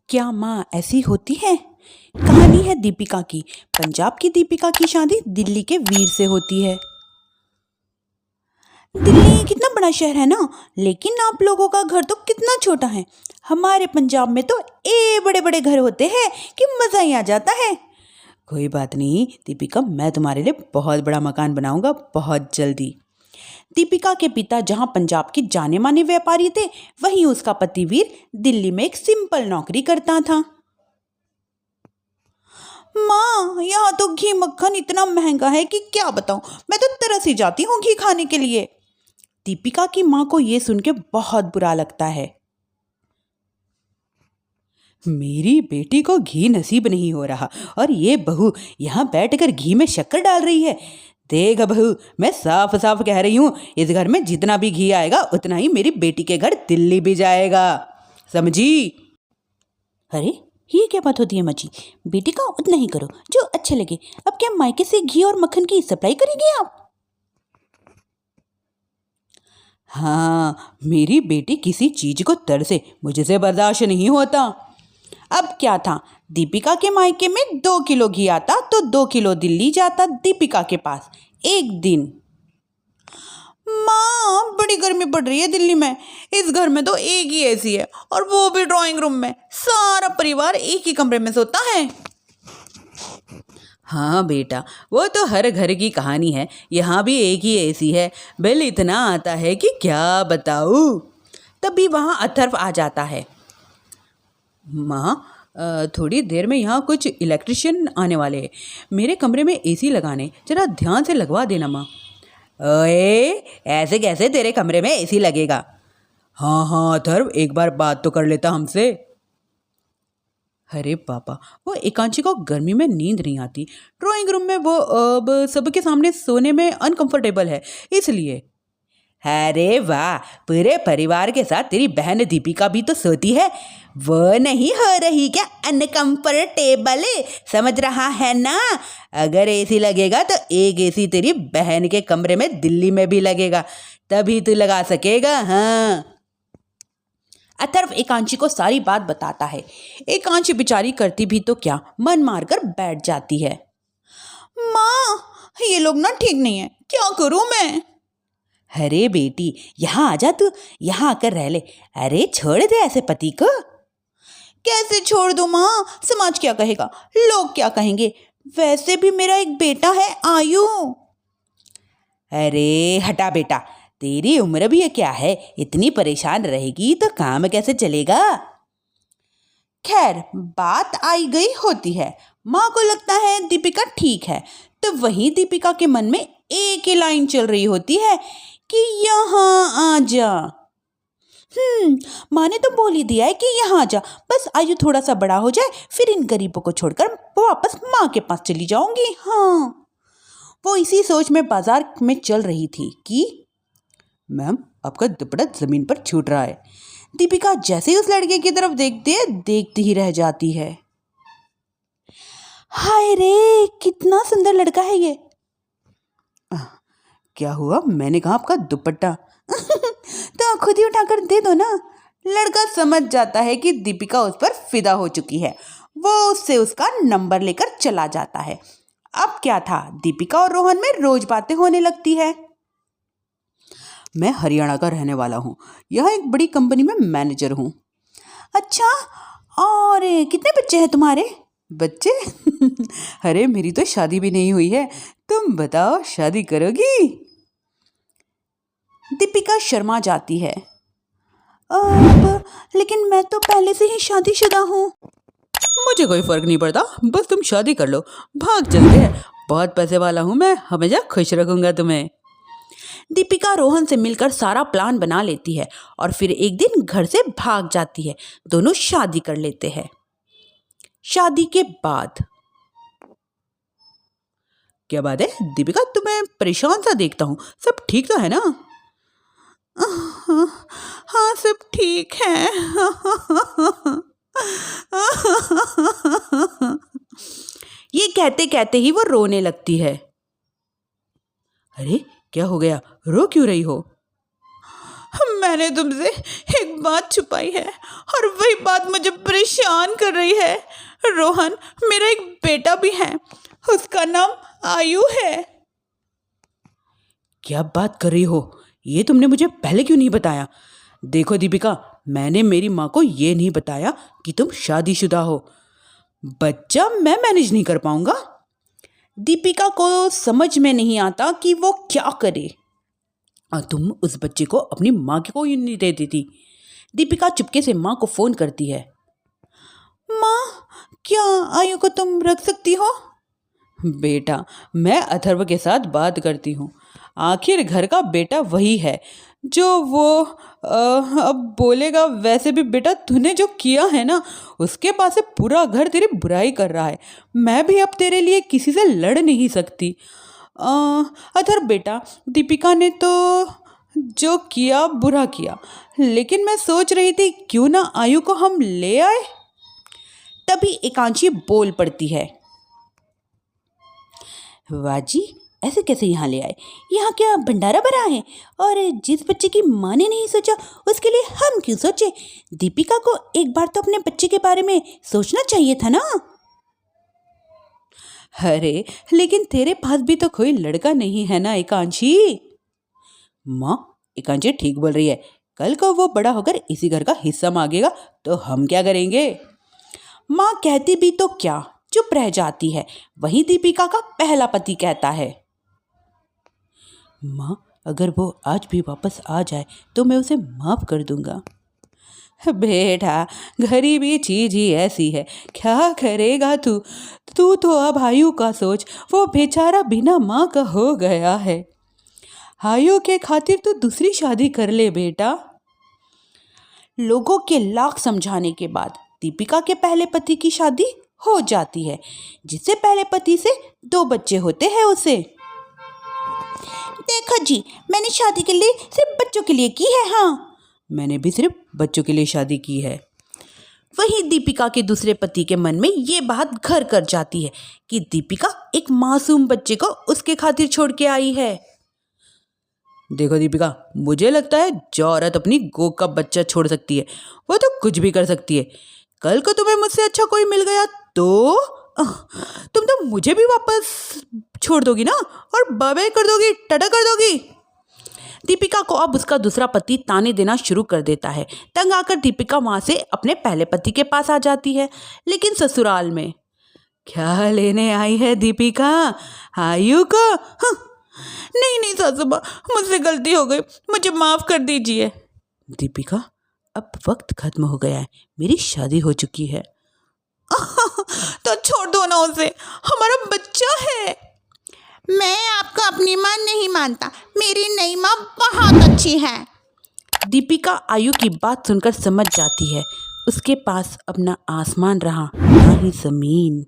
क्या माँ ऐसी होती है? कहानी है दीपिका की। पंजाब की दीपिका की शादी दिल्ली के वीर से होती है। दिल्ली कितना बड़ा शहर है ना, लेकिन आप लोगों का घर तो कितना छोटा है। हमारे पंजाब में तो बड़े बड़े घर होते हैं कि मज़ा ही आ जाता है। कोई बात नहीं दीपिका, मैं तुम्हारे लिए बहुत बड़ा मकान बनाऊंगा बहुत जल्दी। दीपिका के पिता जहां पंजाब के जाने माने व्यापारी थे, वहीं उसका पति वीर दिल्ली में एक सिंपल नौकरी करता था। माँ, यहाँ तो घी मक्खन इतना महंगा है कि क्या बताऊँ, मैं तो तरस ही जाती हूँ घी खाने के लिए। दीपिका की माँ को ये सुन के बहुत बुरा लगता है। मेरी बेटी को घी नसीब नहीं हो रहा और ये बहू यहाँ बैठकर घी में शक्कर डाल रही है। देख बहू, मैं साफ साफ कह रही हूँ, इस घर में जितना भी घी आएगा उतना ही मेरी बेटी के घर दिल्ली भी जाएगा, समझी? अरे ये क्या बात होती है मची? बेटी का उतना ही करो जो अच्छा लगे। अब क्या मायके से घी और मक्खन की सप्लाई करेंगे आप? हाँ, मेरी बेटी किसी चीज को तरसे, मुझसे बर्दाश्त नहीं होता। अब क्या था, दीपिका के मायके में 2 किलो घी आता तो 2 किलो दिल्ली जाता दीपिका के पास एक दिन। माँ, बड़ी गर्मी पड़ रही है दिल्ली में। इस घर में तो एक ही एसी है और वो भी ड्राइंग रूम में। सारा परिवार एक ही कमरे में सोता है। हाँ बेटा, वो तो हर घर की कहानी है। यहाँ भी एक ही एसी है, बिल इतना आता है कि क्या बताऊँ। तभी वहाँ अथर्व आ जाता है। माँ, थोड़ी देर में यहाँ कुछ इलेक्ट्रिशियन आने वाले हैं, मेरे कमरे में एसी लगाने, जरा ध्यान से लगवा देना माँ। ओए, ऐसे कैसे तेरे कमरे में एसी लगेगा? हाँ हाँ अथर्व, एक बार बात तो कर लेता हमसे। अरे पापा, वो एकांशी को गर्मी में नींद नहीं आती। ड्राइंग रूम में वो अब सबके सामने सोने में अनकंफर्टेबल है, इसलिए। अरे वाह, पूरे परिवार के साथ तेरी बहन दीपिका भी तो सोती है, वो नहीं हो रही क्या अनकंफर्टेबल? समझ रहा है ना? अगर एसी लगेगा तो एक एसी तेरी बहन के कमरे में दिल्ली में भी लगेगा, तभी तू लगा सकेगा। हाँ, अथर्व एकांशी को सारी बात बताता है। एकांशी बेचारी करती भी तो क्या, मन मारकर बैठ जाती है। माँ, ये लोग ना ठीक नहीं है, क्या करूँ मैं? अरे बेटी, यहाँ आ जा, तू यहाँ आकर रह ले। अरे छोड़ दे ऐसे पति को। कैसे छोड़ दूँ माँ? समाज क्या कहेगा, लोग क्या कहेंगे? वैसे भी मेरा एक बेटा है आयु। अरे हटा बेटा, तेरी उम्र भी क्या है, इतनी परेशान रहेगी तो काम कैसे चलेगा? खैर, बात आई गई होती है। माँ को लगता है दीपिका ठीक है, तो वहीं दीपिका के मन में एक ही लाइन चल रही होती है कि यहाँ आ जा। माँ ने तो बोल ही दिया है कि यहाँ आ जा, बस आयु थोड़ा सा बड़ा हो जाए, फिर इन गरीबों को छोड़कर वापस माँ के पास चली जाऊंगी। हाँ, वो इसी सोच में बाजार में चल रही थी कि मैम, आपका दुपट्टा जमीन पर छूट रहा है। दीपिका जैसे ही उस लड़के की तरफ देखती ही रह जाती है। हाय रे, कितना सुंदर लड़का है ये। क्या हुआ? मैंने कहा आपका दुपट्टा। तो खुद ही उठाकर दे दो ना। लड़का समझ जाता है कि दीपिका उस पर फिदा हो चुकी है। वो उससे उसका नंबर लेकर चला जाता है। अब क्या था, दीपिका और रोहन में रोज बातें होने लगती है। मैं हरियाणा का रहने वाला हूँ, यहाँ एक बड़ी कंपनी में मैनेजर हूँ। अच्छा, और कितने बच्चे हैं तुम्हारे? बच्चे? अरे मेरी तो शादी भी नहीं हुई है, तुम बताओ शादी करोगी? दीपिका शर्मा जाती है। अब लेकिन मैं तो पहले से ही शादीशुदा हूँ। मुझे कोई फर्क नहीं पड़ता, बस तुम शादी कर लो, भाग चलते हैं। बहुत पैसे वाला हूँ मैं, हमेशा खुश रखूंगा तुम्हें। दीपिका रोहन से मिलकर सारा प्लान बना लेती है और फिर एक दिन घर से भाग जाती है। दोनों शादी कर लेते हैं। शादी के बाद क्या बात है दीपिका, तुम्हें परेशान सा देखता हूँ, सब ठीक तो है ना? हाँ सब ठीक है। ये कहते कहते ही वो रोने लगती है। अरे क्या हो गया, रो क्यों रही हो? मैंने तुमसे एक बात छुपाई है और वही बात मुझे परेशान कर रही है। रोहन, मेरा एक बेटा भी है, उसका नाम आयु है। क्या बात कर रही हो? ये तुमने मुझे पहले क्यों नहीं बताया? देखो दीपिका, मैंने मेरी माँ को ये नहीं बताया कि तुम शादीशुदा हो। बच्चा मैं मैनेज नहीं कर पाऊंगा। दीपिका को समझ में नहीं आता कि वो क्या करे और तुम उस बच्चे को अपनी माँ को ही नहीं दे देती। दीपिका चुपके से माँ को फ़ोन करती है। माँ, क्या आयु को तुम रख सकती हो? बेटा, मैं अथर्व के साथ बात करती हूँ। आखिर घर का बेटा वही है जो वो अब बोलेगा। वैसे भी बेटा, तूने जो किया है ना, उसके पास से पूरा घर तेरी बुराई कर रहा है। मैं भी अब तेरे लिए किसी से लड़ नहीं सकती। अथर्व बेटा, दीपिका ने तो जो किया बुरा किया, लेकिन मैं सोच रही थी क्यों ना आयु को हम ले आए। तभी एकांशी बोल पड़ती है। वाह जी, ऐसे कैसे यहाँ ले आए? यहाँ क्या भंडारा भरा है? और जिस बच्चे की माँ ने नहीं सोचा उसके लिए हम क्यों सोचे? दीपिका को एक बार तो अपने बच्चे के बारे में सोचना चाहिए था ना। अरे लेकिन तेरे पास भी तो कोई लड़का नहीं है ना एकांशी। माँ, एकांशी ठीक बोल रही है। कल को वो बड़ा होकर इसी घर का हिस्सा मांगेगा तो हम क्या करेंगे? माँ कहती भी तो क्या, चुप रह जाती है। वही दीपिका का पहला पति कहता है। माँ, अगर वो आज भी वापस आ जाए तो मैं उसे माफ़ कर दूंगा। बेटा, गरीबी चीज ही ऐसी है, क्या करेगा तू? तू तो अब आयु का सोच, वो बेचारा बिना माँ का हो गया है। आयु के खातिर तू दूसरी शादी कर ले बेटा। लोगों के लाख समझाने के बाद दीपिका के पहले पति की शादी हो जाती है, जिससे पहले पति से 2 बच्चे होते हैं उसे। देखो जी, मैंने शादी के लिए सिर्फ बच्चों के लिए की है। हाँ, मैंने भी सिर्फ बच्चों के लिए शादी की है। वही दीपिका के दूसरे पति के मन में ये बात घर कर जाती है कि दीपिका एक मासूम बच्चे को उसके खातिर छोड़ के आई है। देखो दीपिका, मुझे लगता है जो औरत अपनी गो का बच्चा छोड़ सकती है वो तो कुछ भी कर सकती है। कल को तुम्हें मुझसे अच्छा कोई मिल गया तो तुम तो मुझे भी वापस छोड़ दोगी ना, और बाय बाय कर दोगी, टाटा कर दोगी। दीपिका को अब उसका दूसरा पति ताने देना शुरू कर देता है। तंग आकर दीपिका वहां से अपने पहले पति के पास आ जाती है। लेकिन ससुराल में क्या लेने आई है दीपिका? आयु को? नहीं नहीं सासू माँ, मुझसे गलती हो गई, मुझे माफ कर दीजिए। दीपिका, अब वक्त खत्म हो गया है, मेरी शादी हो चुकी है। तो छोड़ दो ना उसे, हमारा बच्चा है। मैं आपको अपनी माँ नहीं मानता, मेरी नई माँ बहुत अच्छी है। दीपिका आयु की बात सुनकर समझ जाती है उसके पास अब ना आसमान रहा ना ही जमीन।